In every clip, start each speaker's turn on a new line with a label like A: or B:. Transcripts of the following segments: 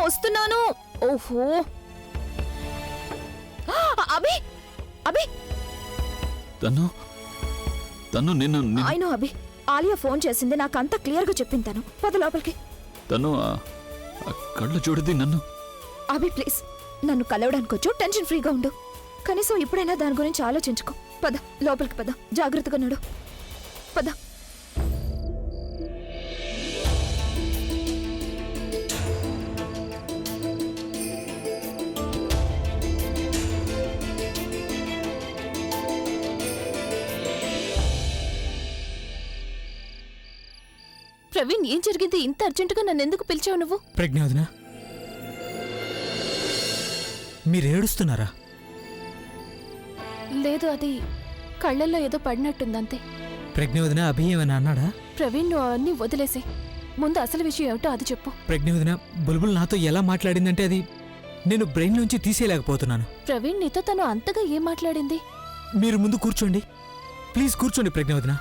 A: వస్తున్నాను. ఓహో అభి అభి
B: తను నిన్ను
A: అయినో అభి ఆలియా ఫోన్ చేసింది, నాకంతా క్లియర్ గా చెప్పింది. తను పద లోపలికి.
B: తను కళ్ళు చూడది నన్ను.
A: అభి ప్లీజ్ నన్ను కలవడానికి వచ్చు, టెన్షన్ ఫ్రీగా ఉండు. కనీసం ఇప్పుడైనా దాని గురించి ఆలోచించుకో. పద లోపలికి పద, జాగ్రత్తగా నడు. పద. ప్రవీణ్, ఏం జరిగింది? ఇంత అర్జెంటుగా నన్ను ఎందుకు పిలిచావు నువ్వు?
C: ప్రజ్ఞావదినా, మీరేడుస్తున్నారా?
A: లేదు, అది కళ్ళల్లో ఏదో పడినట్టుందంతే.
C: ప్రజ్ఞావదినా, అభి ఏమైనా అన్నాడా?
A: ప్రవీణ్, నువ్వు అవన్నీ వదిలేసి ముందు అసలు విషయం ఏమిటో అది చెప్పు.
C: ప్రజ్ఞావదినా, బుల్బుల్ నాతో ఎలా మాట్లాడిందంటే అది నేను బ్రెయిన్ నుంచి తీసేయలేకపోతున్నాను.
A: ప్రవీణ్, నీతో తను అంతగా ఏం మాట్లాడింది?
C: మీరు ముందు కూర్చోండి, ప్లీజ్ కూర్చోండి. ప్రజ్ఞావదినా,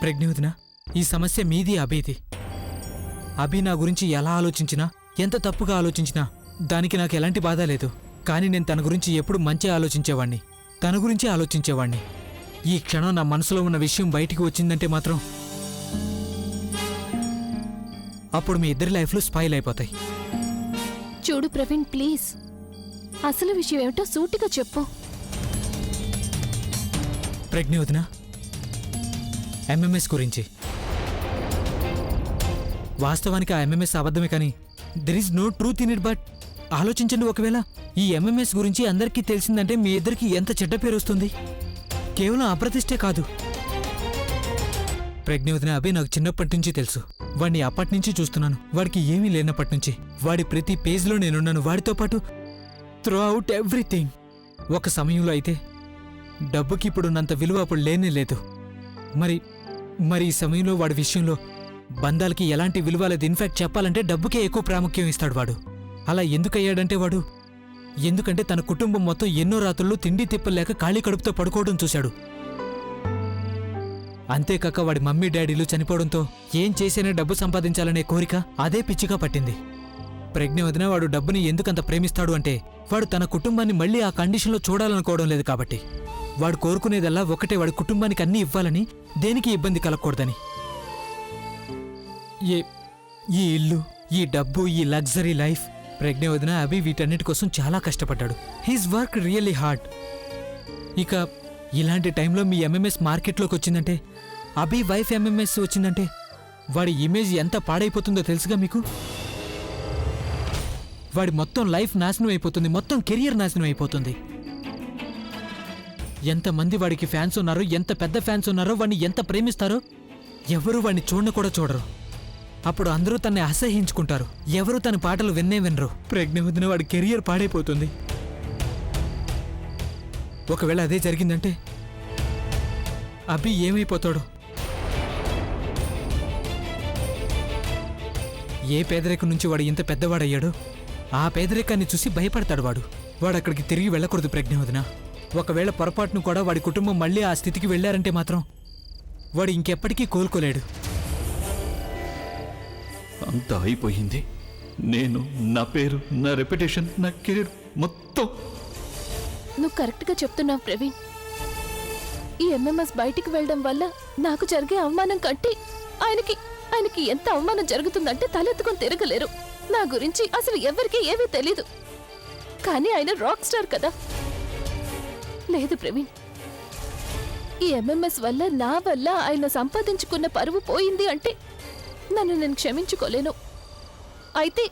C: ప్రజ్ఞావదినా, ఈ సమస్య మీది అభిది. అభి నా గురించి ఎలా ఆలోచించినా, ఎంత తప్పుగా ఆలోచించినా దానికి నాకు ఎలాంటి బాధ లేదు. కానీ నేను తన గురించి ఎప్పుడు మంచి ఆలోచించేవాణ్ణి, తన గురించి ఆలోచించేవాణ్ణి. ఈ క్షణం నా మనసులో ఉన్న విషయం బయటికి వచ్చిందంటే మాత్రం అప్పుడు మీ ఇద్దరి లైఫ్లు స్పాయిల్ అయిపోతాయి.
A: చూడు ప్రవీణ్, ప్లీజ్ అసలు విషయం ఏమిటో సూటిగా చెప్పు.
C: ప్రజ్ఞావదినా, ఎంఎంఎస్ గురించి. వాస్తవానికి ఆ ఎంఎంఎస్ అబద్ధమే, కానీ there is no truth in it. But ఆలోచించండి, ఒకవేళ ఈ ఎంఎంఎస్ గురించి అందరికీ తెలిసిందంటే మీ ఇద్దరికి ఎంత చెడ్డ పేరు వస్తుంది. కేవలం అప్రతిష్టే కాదు. ప్రజ్ఞావదినా, అభి నాకు చిన్నప్పటి నుంచి తెలుసు. వాడిని అప్పటి నుంచి చూస్తున్నాను. వాడికి ఏమీ లేనప్పటి నుంచి. వాడి ప్రతి పేజ్లో నేనున్నాను, వాడితో పాటు త్రూ అవుట్ ఎవ్రీథింగ్. ఒక సమయంలో అయితే డబ్బుకి ఇప్పుడున్నంత విలువ అప్పుడు లేనే లేదు. మరి ఈ సమయంలో వాడి విషయంలో బంధాలకి ఎలాంటి విలువ లేదు. ఇన్ఫాక్ట్ చెప్పాలంటే డబ్బుకే ఎక్కువ ప్రాముఖ్యం ఇస్తాడు వాడు. అలా ఎందుకయ్యాడంటే ఎందుకంటే తన కుటుంబం మొత్తం ఎన్నో రాత్రుల్లో తిండి తిప్పలేక ఖాళీ కడుపుతో పడుకోవడం చూశాడు. అంతేకాక వాడి మమ్మీ డాడీలు చనిపోవడంతో ఏం చేసినా డబ్బు సంపాదించాలనే కోరిక అదే పిచ్చిగా పట్టింది. ప్రజ్ఞావదినా, వాడు డబ్బుని ఎందుకంత ప్రేమిస్తాడు అంటే వాడు తన కుటుంబాన్ని మళ్ళీ ఆ కండిషన్లో చూడాలనుకోవడం లేదు కాబట్టి. వాడు కోరుకునేదల్లా ఒకటే, వాడి కుటుంబానికి అన్నీ ఇవ్వాలని, దేనికి ఇబ్బంది కలగకూడదని. ఈ ఇల్లు, ఈ డబ్బు, ఈ లగ్జరీ లైఫ్. ప్రజ్ఞావదినా, అభి వీటన్నిటి కోసం చాలా కష్టపడ్డాడు. He's work really hard. ఇక ఇలాంటి టైంలో మీ ఎంఎంఎస్ మార్కెట్లోకి వచ్చిందంటే, అభి వైఫ్ ఎంఎంఎస్ వచ్చిందంటే వాడి ఇమేజ్ ఎంత పాడైపోతుందో తెలుసుగా మీకు. వాడి మొత్తం లైఫ్ నాశనం అయిపోతుంది, మొత్తం కెరియర్ నాశనం అయిపోతుంది. ఎంతమంది వాడికి ఫ్యాన్స్ ఉన్నారో, ఎంత పెద్ద ఫ్యాన్స్ ఉన్నారో, వాడిని ఎంత ప్రేమిస్తారో ఎవరు వాడిని చూడను కూడా చూడరు. అప్పుడు అందరూ తన్ని అసహ్యించుకుంటారు. ఎవరు తన పాటలు వినరు. ప్రజ్ఞావదినా, వాడి కెరియర్ పాడైపోతుంది. ఒకవేళ అదే జరిగిందంటే అభి ఏమైపోతాడు? ఏ పేదరికం నుంచి వాడు ఇంత పెద్దవాడయ్యాడో ఆ పేదరికాన్ని చూసి భయపడతాడు వాడు అక్కడికి తిరిగి వెళ్ళకూడదు ప్రజ్ఞావదినా. ఒకవేళ పొరపాటును కూడా వాడి కుటుంబం మళ్ళీ ఆ స్థితికి వెళ్ళారంటే మాత్రం వాడు ఇంకెప్పటికీ కోలుకోలేడు.
B: అంతా అయిపోయింది. నేను, నా పేరు, నా రెప్యుటేషన్, నా కెరీర్ మొత్తం.
A: నువ్వు కరెక్ట్గా చెప్తున్నావు ప్రవీణ్. ఈ ఎంఎంఎస్ బయటికి వెళ్ళడం వల్ల నాకు జరిగే అవమానం కంటే ఆయనకి ఎంత అవమానం జరుగుతుందంటే తలెత్తుకొని తిరగలేరు. నా గురించి అసలు ఎవరికీ ఏమీ తెలీదు. కానీ ఆయన రాక్ స్టార్ కదా. లేదు ప్రవీణ్, ఈ ఎంఎంఎస్ వల్ల, నా వల్ల ఆయన సంపాదించుకున్న పరువు పోయింది అంటే నన్ను నేను క్షమించుకోలేను. అయితే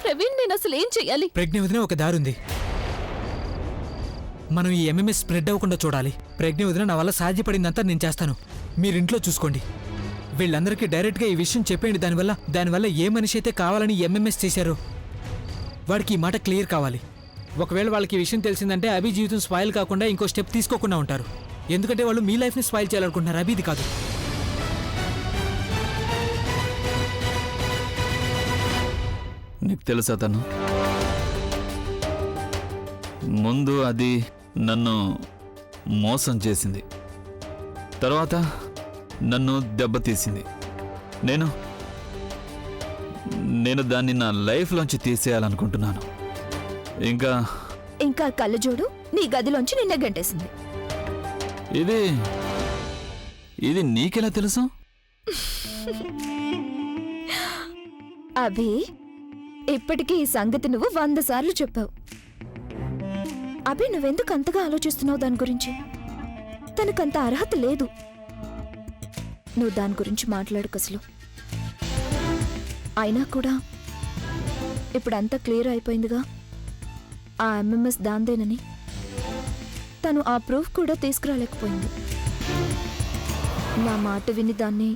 A: ప్రవీణ్, నేను అసలు ఏం చెయ్యాలి?
C: ప్రజ్ఞావదినా, ఒక దారుంది. మనం ఈ ఎంఎంఎస్ స్ప్రెడ్ అవ్వకుండా చూడాలి. ప్రజ్ఞావదినా, నా వల్ల సాధ్యపడిందంతా నేను చేస్తాను. మీరింట్లో చూసుకోండి. వీళ్ళందరికీ డైరెక్ట్గా ఈ విషయం చెప్పండి. దానివల్ల ఏ మనిషి అయితే కావాలని ఎంఎంఎస్ చేశారో వాడికి ఈ మాట క్లియర్ కావాలి. ఒకవేళ వాళ్ళకి ఈ విషయం తెలిసిందంటే అభి జీవితం స్పాయిల్ కాకుండా ఇంకో స్టెప్ తీసుకోకుండా ఉంటారు. ఎందుకంటే వాళ్ళు మీ లైఫ్ని స్పాయిల్ చేయాలనుకుంటున్నారు, అభిది కాదు.
B: నీకు తెలుసా తను ముందు అది నన్ను మోసం చేసింది, తర్వాత నన్ను దెబ్బతీసింది. నేను దాన్ని నా లైఫ్లోంచి తీసేయాలనుకుంటున్నాను.
D: ఇంకా కళ్ళజోడు నీ గదిలోంచి నిన్న గంటేసింది.
B: ఇది నీకెలా తెలుసు?
D: అభి, ఇప్పటికీ ఈ సంగతి నువ్వు 100 సార్లు చెప్పావు. అభి, నువ్వెందుకు అంతగా ఆలోచిస్తున్నావు దాని గురించి? తనకంత అర్హత లేదు. నువ్వు దాని గురించి మాట్లాడుకు అసలు. అయినా కూడా ఇప్పుడంతా క్లియర్ అయిపోయిందిగా, ఆ ఎంఎంఎస్ దాందేనని. తను ఆ ప్రూఫ్ కూడా తీసుకురాలేకపోయింది. నా మాట విని దాన్ని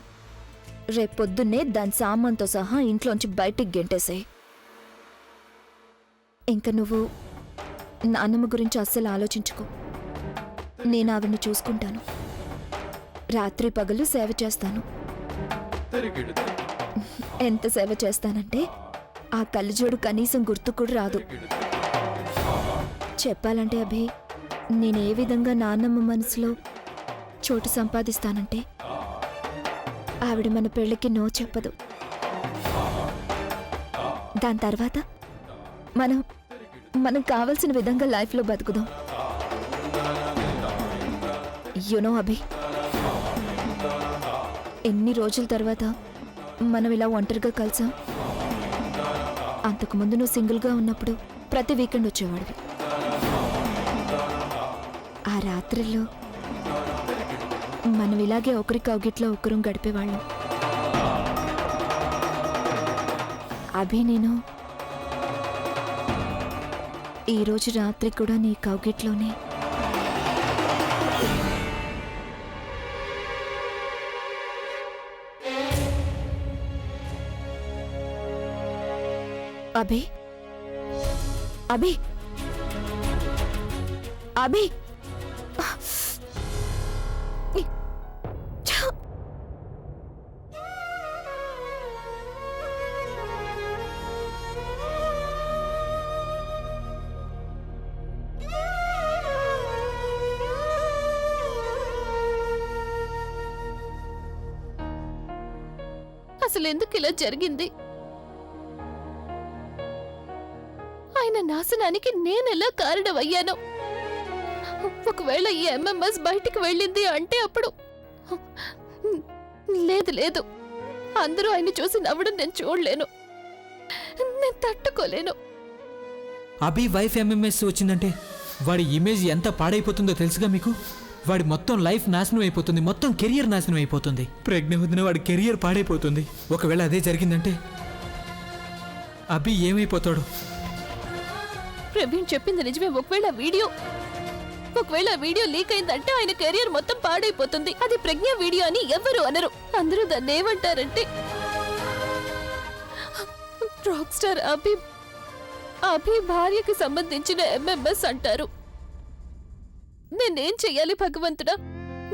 D: రేపొద్దున్నే దాని సామాన్తో సహా ఇంట్లోంచి బయటికి గెంటేసాయి. ఇంక నువ్వు నాన్నమ్మ గురించి అస్సలు ఆలోచించుకో. నేను ఆవిడ్ని చూసుకుంటాను. రాత్రి పగలు సేవ చేస్తాను. ఎంత సేవ చేస్తానంటే ఆ కళ్ళజోడు కనీసం గుర్తు కూడా రాదు. చెప్పాలంటే అభి, నేనే విధంగా నాన్నమ్మ మనసులో చోటు సంపాదిస్తానంటే ఆవిడ మన పెళ్ళికి నో చెప్పదు. దాని తర్వాత మనం కావలసిన విధంగా లైఫ్లో బతుకుదాం. యునో అభి, ఎన్ని రోజుల తర్వాత మనం ఇలా ఒంటరిగా కలిసాం. అంతకుముందు నువ్వు సింగిల్గా ఉన్నప్పుడు ప్రతి వీకెండ్ వచ్చేవాడివి. ఆ రాత్రుల్లో మనం ఇలాగే ఒకరి కౌగిట్లో ఒకరం గడిపేవాళ్ళం. అభి, నేను ఈరోజు రాత్రి కూడా నీ కౌగిట్లోనే. అభి, అభి, అభి,
A: అసలు ఎందుకు ఇలా జరిగింది? ఆయన నాశనానికి నేనెలా కారణమయ్యాను? ఒకవేళ ఈ ఎంఎంఎస్ బయటికి వెళ్ళింది అంటే అప్పుడు లేదు, అందరూ ఆయన చూసి నవ్వడం నేను చూడలేను, నేను తట్టుకోలేను.
C: అభి వైఫ్ ఎంఎంఎస్ వచ్చిందంటే వాడి ఇమేజ్ ఎంత పాడైపోతుందో తెలుసుగా మీకు. వాడి మొత్తం లైఫ్ నాశనం అయిపోతుంది, మొత్తం కెరియర్ నాశనం అయిపోతుంది. ప్రజ్ఞ వదిన వాడి కెరియర్ పాడైపోతుంది. ఒకవేళ అదే జరిగిందంటే అభి ఏమైపోతాడు?
A: ప్రవీణ్ చెప్పింది నిజమే. ఒకవేళ వీడియో లీక్ అయిందంటే ఆయన కెరియర్ మొత్తం పాడైపోతుంది. అది ప్రజ్ఞ వీడియో అని ఎవరు అనరు. అందరూ దాన్ని ఏమంటారంటే రాక్ స్టార్ అభి భార్యకి సంబంధించిన ఎంఎంఎస్ అంటారు. నేనేం చెయ్యాలి భగవంతుడా?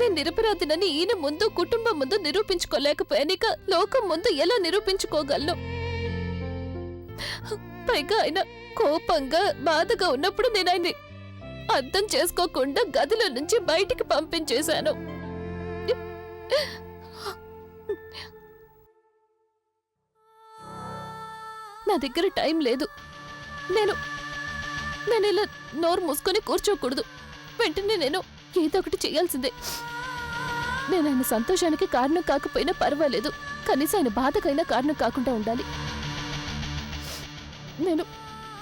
A: నేను నిరపరాధినని ఈయన ముందు, కుటుంబం ముందు నిరూపించుకోలేకపోయానిక లోకం ముందు ఎలా నిరూపించుకోగలను? పైగా ఆయన కోపంగా బాధగా ఉన్నప్పుడు నేను ఆయన్ని అర్థం చేసుకోకుండా గదిలో నుంచి బయటికి పంపించేశాను. నా దగ్గర టైం లేదు. నేను ఇలా నోరు మూసుకొని కూర్చోకూడదు. వెంటనే నేను ఏదో ఒకటి చేయాల్సిందే. నేను ఆయన సంతోషానికి కారణం కాకపోయినా పర్వాలేదు, కనీసం ఆయన బాధకైనా కారణం కాకుండా ఉండాలి.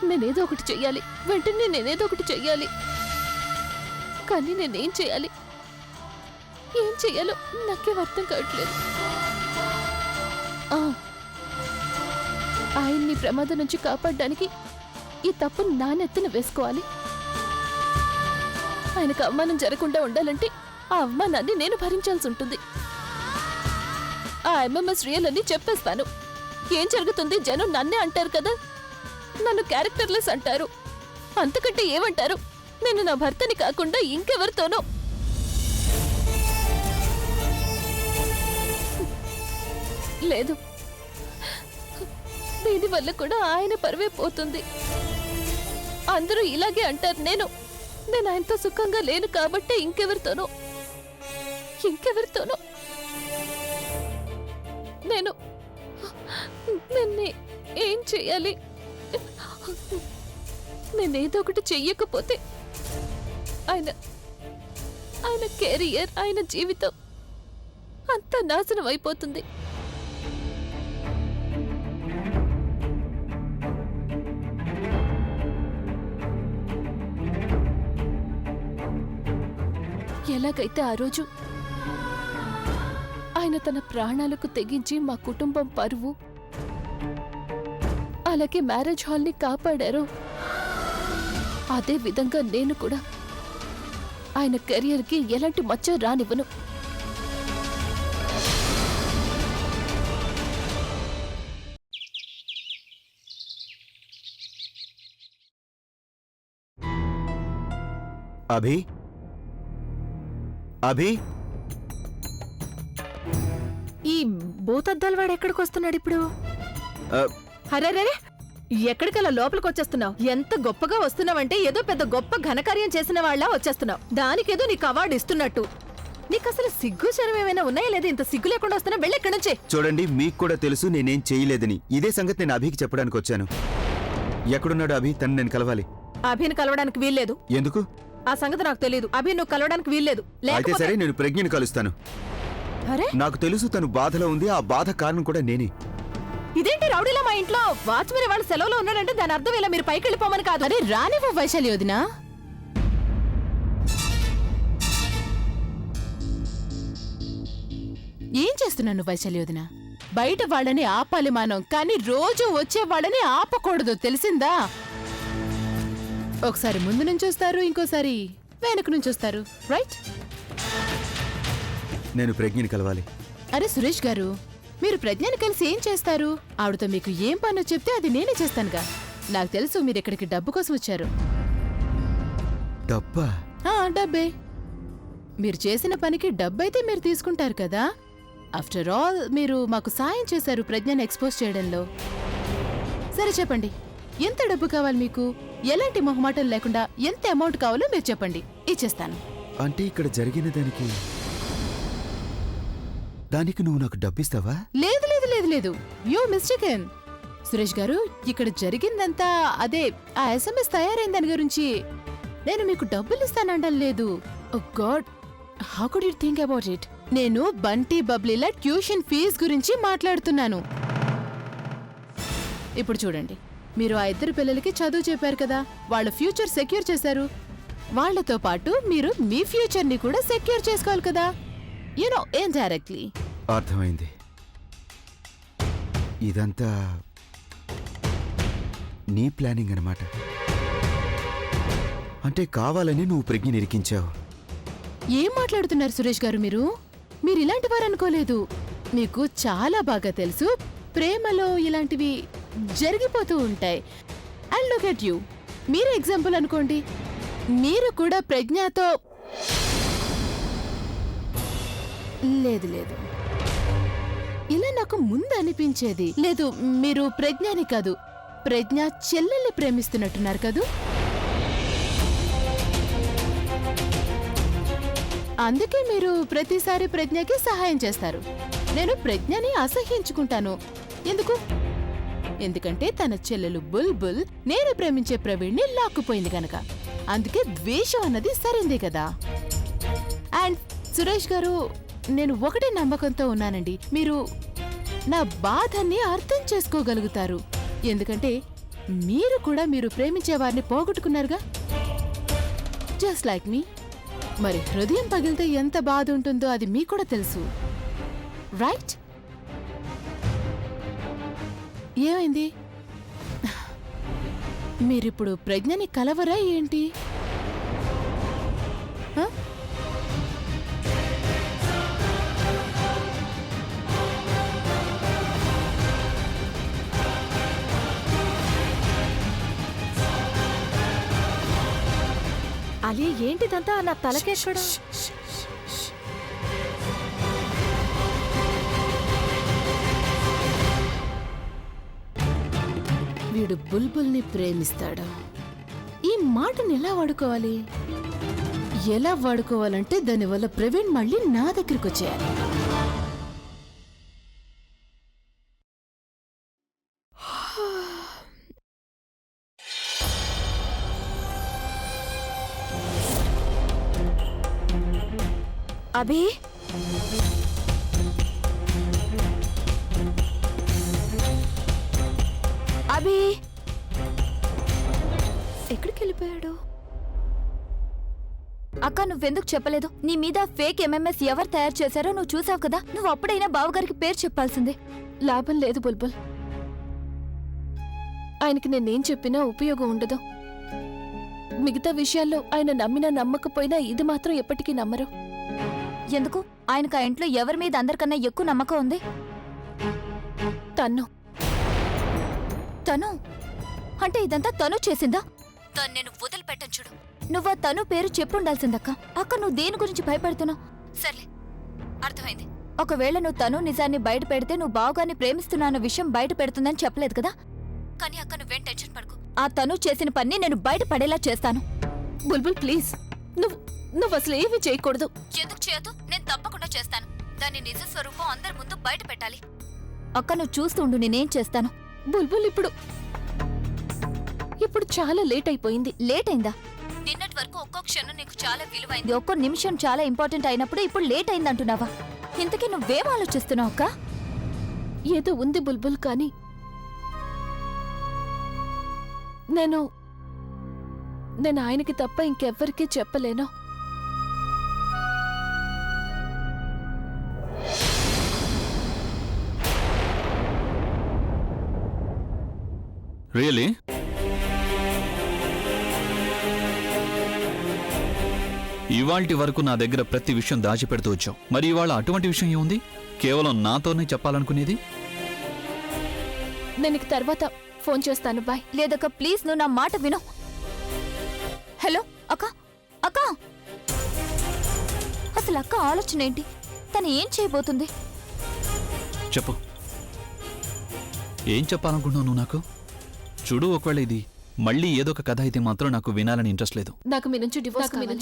A: నేనేదో ఒకటి చెయ్యాలి. వెంటనే నేనేదో ఒకటి చెయ్యాలి. కానీ నేనేం చేయాలి, ఏం చెయ్యాలో నాకేం అర్థం కావట్లేదు. ఆయన్ని ప్రమాదం నుంచి కాపాడడానికి ఈ తప్పును నా నెత్తిన వేసుకోవాలి. ఆయనకు అవమానం జరగకుండా ఉండాలంటే ఆ అవమానాన్ని నేను భరించాల్సి ఉంటుంది. ఆ ఎంఎంఎస్ రియల్ అని చెప్పేస్తాను. ఏం జరుగుతుంది? జనం నన్నే అంటారు కదా, నన్ను క్యారెక్టర్లెస్ అంటారు. అంతకంటే ఏమంటారు? నేను నా భర్తని కాకుండా ఇంకెవరితోనో లేదు. దీనివల్ల కూడా ఆయన పరువే పోతుంది. అందరూ ఇలాగే అంటారు. నేను ఆయనతో సుఖంగా లేను కాబట్టి ఇంకెవరితోనో నేను ఏం చెయ్యాలి? నేనేదో ఒకటి చెయ్యకపోతే ఆయన కెరియర్, ఆయన జీవితం అంతా నాశనం అయిపోతుంది. ఎలాగైతే ఆ రోజు ఆయన తన ప్రాణాలకు తెగించి మా కుటుంబం పరువు, అలాగే మ్యారేజ్ హాల్ని కాపాడారో అదే విధంగా నేను కూడా ఆయన కెరియర్కి ఎలాంటి మచ్చ రానివ్వను.
E: అభి అభి
F: ఈ భూతద్దాల వాడు ఎక్కడికి వస్తున్నాడు ఇప్పుడు?
E: ఆ,
F: అరే ఎక్కడికలా లోపలికి వచ్చేస్తున్నావు? ఎంత గొప్పగా వస్తున్నావంటే ఏదో పెద్ద గొప్ప ఘనకార్యం చేసిన వాళ్ళ వచ్చేస్తున్నావు. దానికేదో నీకు అవార్డు ఇస్తున్నట్టు. నీకు అసలు సిగ్గు శరం ఏమైనా ఉన్నాయా? లేదా ఇంత సిగ్గు లేకుండా వస్తున్నా? వెళ్ళి ఎక్కడి నుంచే.
E: చూడండి, మీకు కూడా తెలుసు నేనేం చేయలేదని. ఇదే సంగతి నేను అభికి చెప్పడానికి వచ్చాను. ఎక్కడున్నాడు అభి? తను నేను కలవాలి.
F: అభిని కలవడానికి వీల్లేదు.
E: ఎందుకు?
F: ఆ సంగతి నాకు తెలియదు. అభి నువ్వు కలవడానికి వీల్లేదు.
E: అయితే సరే, నేను ప్రజ్ఞని కలుస్తాను.
F: అరే
E: నాకు తెలుసు తను బాధలో ఉంది. ఆ బాధ కారణం కూడా నేనే.
F: ఇదేంటి రౌడీలా మా ఇంట్లో? వాచ్మెన్ వాళ్ళు సెలవులో ఉన్నాడంటే దాని అర్థం ఇలా మీరు పైకి వెళ్ళిపోమని కాదు. అరే రానివ్వు వైశాలి వదినా. ఏం చేస్తున్నాను వైశాలి వదినా? బయట వాళ్ళని ఆపాలి మనం, కానీ రోజు వచ్చే వాళ్ళని ఆపకూడదు, తెలిసిందా? ఒకసారి ముందు నుంచి వస్తారు, ఇంకోసారి వెనక నుంచి వస్తారు, రైట్?
E: నేను ప్రజ్ఞని కలవాలి.
F: అరే సురేష్ గారు, మీరు ప్రజ్ఞని కలిసి ఏం చేస్తారు? ఆవిడతో మీకు ఏం పనో చెప్తే అది నేనే చేస్తానుగా. నాకు తెలుసు మీరు ఇక్కడికి డబ్బు కోసం వచ్చారు.
E: డబ్బా?
F: డబ్బే. మీరు చేసిన పనికి డబ్బైతే మీరు తీసుకుంటారు కదా. ఆఫ్టర్ ఆల్ మీరు మాకు సాయం చేశారు ప్రజ్ఞని ఎక్స్పోజ్ చేయడంలో. సరే చెప్పండి, ఎంత డబ్బు కావాలి మీకు? ఎలాంటి మొహమాటం లేకుండా ఎంత అమౌంట్ కావాలో మీరు చెప్పండి, ఇచ్చేస్తాను.
E: అంటే ఇక్కడ జరిగిన దానికి నువ్వు నాకు డబ్బిస్తావా?
F: లేదు లేదు లేదు లేదు, యూ మిస్టేకెన్. సురేష్ గారు, ఇక్కడ జరిగిందంతా అదే ఆ SMS తయారైన దాని గురించి. నేను మీకు డబ్బులు ఇస్తానండం లేదు. Oh god, how could you think about it? నేను బంటి బబ్లీల ట్యూషన్ ఫీజు గురించి మాట్లాడుతున్నాను. ఇప్పుడు చూడండి, మీరు ఆ ఇద్దరు పిల్లలకి చదువు చెప్పారు కదా, వాళ్ళ ఫ్యూచర్ సెక్యూర్ చేశారు. వాళ్లతో పాటు మీరు మీ ఫ్యూచర్ని కూడా సెక్యూర్ చేసుకోవాలి కదా, యూనో ఇండైరెక్ట్లీ.
E: అర్థమైంది. ఇదంతా నీ ప్లానింగ్ అన్నమాట. అంటే కావాలని నువ్వు ప్రజ్ఞని ఇరికించావు.
F: ఏం మాట్లాడుతున్నారు సురేష్ గారు మీరు? మీరు ఇలాంటి వారు అనుకోలేదు. మీకు చాలా బాగా తెలుసు, ప్రేమలో ఇలాంటివి జరిగిపోతూ ఉంటాయి. అండ్ లుక్ ఎట్ యూ, మీరు ఎగ్జాంపుల్ అనుకోండి. మీరు కూడా ప్రజ్ఞతో లేదు లేదు, ఇలా నాకు ముందు అనిపించేది. లేదు, మీరు ప్రజ్ఞని కాదు, ప్రజ్ఞ చెల్లెల్ని ప్రేమిస్తున్నట్టున్నారు కదూ. అందుకే మీరు ప్రతిసారి ప్రజ్ఞకి సహాయం చేస్తారు. నేను ప్రజ్ఞని అసహ్యించుకుంటాను. ఎందుకు? ఎందుకంటే తన చెల్లెలు బుల్బుల్ నేను ప్రేమించే ప్రవీణ్ని లాక్కుపోయింది కనుక. అందుకే ద్వేషం అన్నది సరైందే కదా. అండ్ సురేష్ గారు, నేను ఒకటే నమ్మకంతో ఉన్నానండి, మీరు నా బాధని అర్థం చేసుకోగలుగుతారు. ఎందుకంటే మీరు కూడా మీరు ప్రేమించే వారిని పోగొట్టుకున్నారుగా, జస్ట్ లైక్ మీ. మరి హృదయం పగిలితే ఎంత బాధ ఉంటుందో అది మీకు కూడా తెలుసు, రైట్? ఏమైంది? మీరిప్పుడు ప్రజ్ఞని కలవరా ఏంటి?
D: అలీ, ఏంటిదంతా నా తలకెక్కడ?
F: వీడు బుల్బుల్ని ప్రేమిస్తాడు. ఈ మాటని ఎలా వాడుకోవాలి? ఎలా వాడుకోవాలంటే దానివల్ల ప్రవీణ్ మళ్ళీ నా దగ్గరికి వచ్చేయాలి.
D: అభి, అభి ఎక్కడికి వెళ్ళిపోయాడు? అక్క, నువ్వెందుకు చెప్పలేదు? నీ మీద ఫేక్ ఎంఎంఎస్ ఎవరు తయారు చేశారో నువ్వు చూసావు కదా. నువ్వు అప్పుడైనా బావగారికి పేరు చెప్పాల్సిందే.
A: లాభం లేదు బుల్బుల్. ఆయనకి నేనేం చెప్పినా ఉపయోగం ఉండదు. మిగతా విషయాల్లో ఆయన నమ్మినా నమ్మకపోయినా ఇది మాత్రం ఎప్పటికీ నమ్మరు.
D: ఎందుకు? ఆయనకు ఆ ఇంట్లో ఎవరి మీద అందరికన్నా ఎక్కువ నమ్మకం ఉంది?
A: తన్ను
D: తను అంటే ఇదంతా తను చేసిందా? తను నేను వదిలిపెట్టను చూడు. నువ్వు ఆ తను పేరు చెప్పుండాల్సిందక్క. అక్క, నువ్వు దేని గురించి భయపడుతున్నావు? సర్లే, అర్థమైంది. ఒకవేళ నువ్వు తను నిజాన్ని బయట పెడితే నువ్వు బావగారిని ప్రేమిస్తున్నా అన్న విషయం బయట పెడుతుందని చెప్పలేదు కదా. కానీ అక్క, నువ్వేం టెన్షన్ పడకు. ఆ తను చేసిన పని నేను బయట పడేలా చేస్తాను.
A: బుల్బుల్ ప్లీజ్, నువ్వు అసలు ఏమీ చేయకూడదు.
D: ఎందుకు చేయదు? నేను తప్పకుండా చేస్తాను. దాని నిజ స్వరూపం అందరి ముందు బయట పెట్టాలి. అక్క, నువ్వు చూస్తుండు, నేనేం చేస్తాను.
A: బుల్బుల్ ఇప్పుడు చాలా లేట్ అయిపోయింది.
D: లేట్ అయిందా? నిన్నటి వరకు ఒక్కో క్షణం నీకు చాలా విలువైంది, ఒక్కో నిమిషం చాలా ఇంపార్టెంట్ అయినప్పుడు ఇప్పుడు లేట్ అయింది అంటున్నావా? ఇంతకీ నువ్వేం ఆలోచిస్తున్నావు అక్క?
A: ఏదో ఉంది బుల్బుల్, కానీ నేను ఆయనకి తప్ప ఇంకెవ్వరికీ చెప్పలేను.
B: రియలీ? ఇవాల్టి వరకు నా దగ్గర ప్రతి విషయం దాచిపెడుతూ వచ్చావు. మరి ఇవాళ అటువంటి విషయం ఏముంది? కేవలం నాతోనే చెప్పాలనుకునేది?
A: నేను నీకు తర్వాత ఫోన్ చేస్తాను. బాయ్.
D: లేదక్క, ప్లీజ్, నువ్వు నా మాట విను. హలో అక్క, అక్క, అసలు అక్క ఆలోచన ఏంటి? తను ఏం చేయబోతుంది?
B: చెప్పు, ఏం చెప్పాలనుకుంటున్నావు నువ్వు నాకు? చూడు, ఒకవేళ ఇది మళ్ళీ ఏదో ఒక కథ అయితే మాత్రం నాకు వినాలని ఇంట్రెస్ట్ లేదు.
A: నాకు మీ నుంచి డివోర్స్ కావాలి.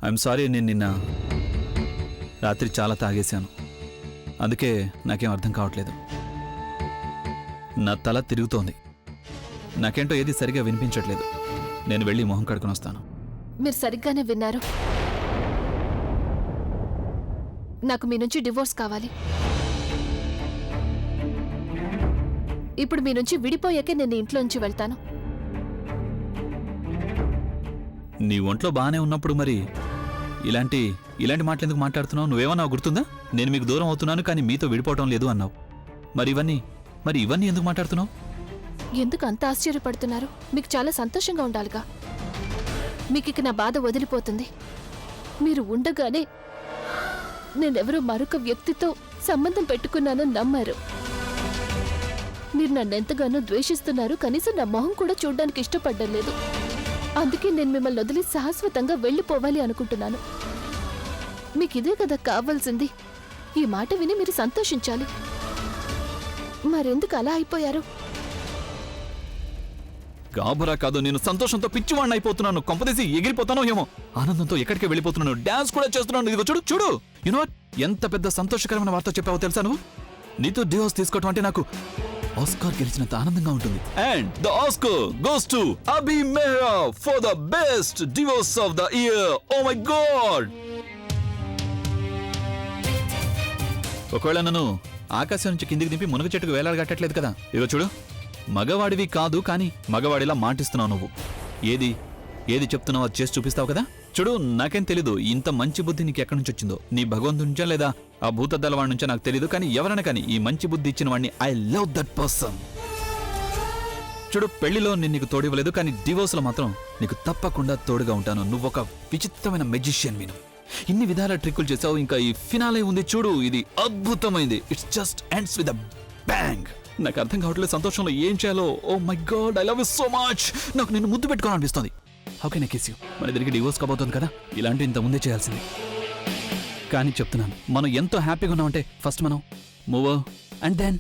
B: ఐఎమ్ సారీ, నేను నిన్న రాత్రి చాలా తాగేశాను. అందుకే నాకేం అర్థం కావట్లేదు. నా తల తిరుగుతోంది. నాకేంటో ఏది సరిగా వినిపించట్లేదు. నేను వెళ్ళి మొహం కడుకొని వస్తాను.
A: మీరు సరిగ్గానే విన్నారు. నాకు మీ నుంచి డివోర్స్ కావాలి. ఇప్పుడు మీ నుంచి విడిపోయాకే నేను ఇంట్లోంచి వెళ్తాను.
B: నీ ఒంట్లో బాగానే ఉన్నప్పుడు మరి ఇలాంటి మాటలు ఎందుకు మాట్లాడుతున్నావు? నువ్వేమన్నా గుర్తుందా? నేను మీకు దూరం అవుతున్నాను కానీ మీతో విడిపోవటం లేదు అన్నావు. మరి ఇవన్నీ ఎందుకు మాట్లాడుతున్నావు?
A: ఎందుకు అంత ఆశ్చర్యపడుతున్నారు? మీకు చాలా సంతోషంగా ఉండాలిగా. మీకు ఇక నా బాధ వదిలిపోతుంది. మీరు ఉండగానే నేనెవరో మరొక వ్యక్తితో సంబంధం పెట్టుకున్నానని నమ్మారు. మీరు నన్నెంతగానో ద్వేషిస్తున్నారు. కనీసం నా మొహం కూడా చూడ్డానికి ఇష్టపడ్డం లేదు. అందుకే నేను మిమ్మల్ని వదిలి శాశ్వతంగా వెళ్ళిపోవాలి అనుకుంటున్నాను. మీకు ఇదే కదా కావాల్సింది. ఈ మాట విని మీరు సంతోషించాలి. మరెందుకు అలా అయిపోయారు?
B: గాబరా కాదు, నేను సంతోషంతో పిచ్చివాడిని అయిపోతున్నాను. కొంపదీసి ఎగిరిపోతానో ఏమో. ఆనందంతో ఎక్కడికి వెళ్ళిపోతున్నాను. డాన్స్ కూడా చేస్తున్నాను. ఇదిగో చూడు. యునో ఎంత పెద్ద సంతోషకరమైన వార్త చెప్పావో తెలుసా నువ్వు? నీతో డివోర్స్ తీసుకోవటం అంటే నాకు ఆస్కార్ గెలిచినంత ఆనందంగా ఉంటుంది. And the Oscar goes to Abhi Mehra for the best divorce of the year. Oh my God! ఒకవేళ నన్ను ఆకాశం నుంచి కిందికి దింపి మునగ చెట్టుకు వేలాడగట్టట్లేదు కదా. ఇదిగో చూడు, మగవాడివి కాదు కానీ మగవాడిలా మాటిస్తున్నావు నువ్వు. ఏది చెప్తున్నావు అది చేసి చూపిస్తావు కదా. చూడు, నాకేం తెలీదు ఇంత మంచి బుద్ధి నీకు ఎక్కడి నుంచి వచ్చిందో. నీ భగవంతు నుంచా లేదా ఆ భూతద్దాల వాడి నుంచా నాకు తెలీదు, కానీ ఎవరైనా కానీ ఈ మంచి బుద్ధి ఇచ్చిన వాడిని ఐ లవ్ దట్ పర్సన్. చూడు, పెళ్లిలో నేను నీకు తోడివ్వలేదు కానీ డివోర్స్లో మాత్రం నీకు తప్పకుండా తోడుగా ఉంటాను. నువ్వొక విచిత్రమైన మెజిషియన్. ఇన్ని విధాల ట్రిక్కులు చేసావు, ఇంకా ఈ ఫినాలే ఉంది చూడు, ఇది అద్భుతమైంది. It's just ends with a bang. నాకు అర్థం కావట్లేదు సంతోషంలో ఏం చేయాలో. Oh my god, I love you so much. నాకు నేను ముద్దు పెట్టుకోవాలనిపిస్తుంది. How can I kiss you? మన ఇద్దరికి డివోర్స్ కాబోతుంది కదా, ఇలాంటి ఇంత ముందే చేయాల్సింది. కానీ చెప్తున్నాను, మనం ఎంతో హ్యాపీగా ఉన్నామంటే ఫస్ట్ మనం move and then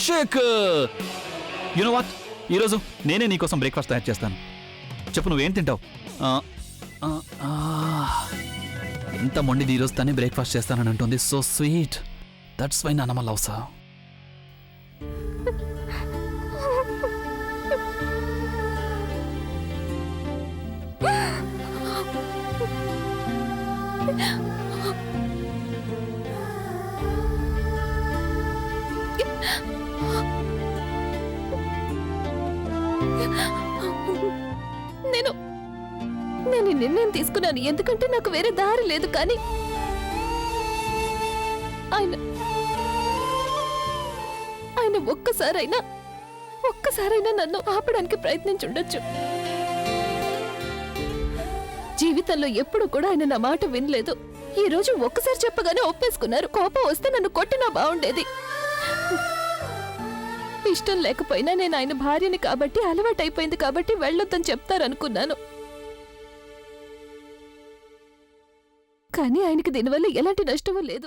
B: shake. You know what, ఈరోజు నేనే నీకోసం బ్రేక్ఫాస్ట్ తయారు చేస్తాను. చెప్పు, నువ్వేం తింటావు? ఎంత మొండిది, ఈరోజు తనే బ్రేక్ఫాస్ట్ చేస్తానని అంటుంది. So sweet. దట్స్ వై నానమ్మ లవ్స్ హర్.
A: నేను ఈ నిర్ణయం తీసుకున్నాను ఎందుకంటే నాకు వేరే దారి లేదు. కానీ ఆయన ఒక్కసారైనా నన్ను ఆపడానికి ప్రయత్నించుండొచ్చు. జీవితంలో ఎప్పుడు కూడా ఆయన నా మాట వినలేదు. ఈ రోజు ఒక్కసారి చెప్పగానే ఒప్పేసుకున్నారు. కోపం వస్తే నన్ను కొట్టినా బాగుండేది. ఇష్టం లేకపోయినా నేను ఆయన భార్యని కాబట్టి, అలవాటైపోయింది కాబట్టి వెళ్ళొద్దని చెప్తారనుకున్నాను. కానీ ఆయనకి దీనివల్ల ఎలాంటి నష్టమూ లేదు.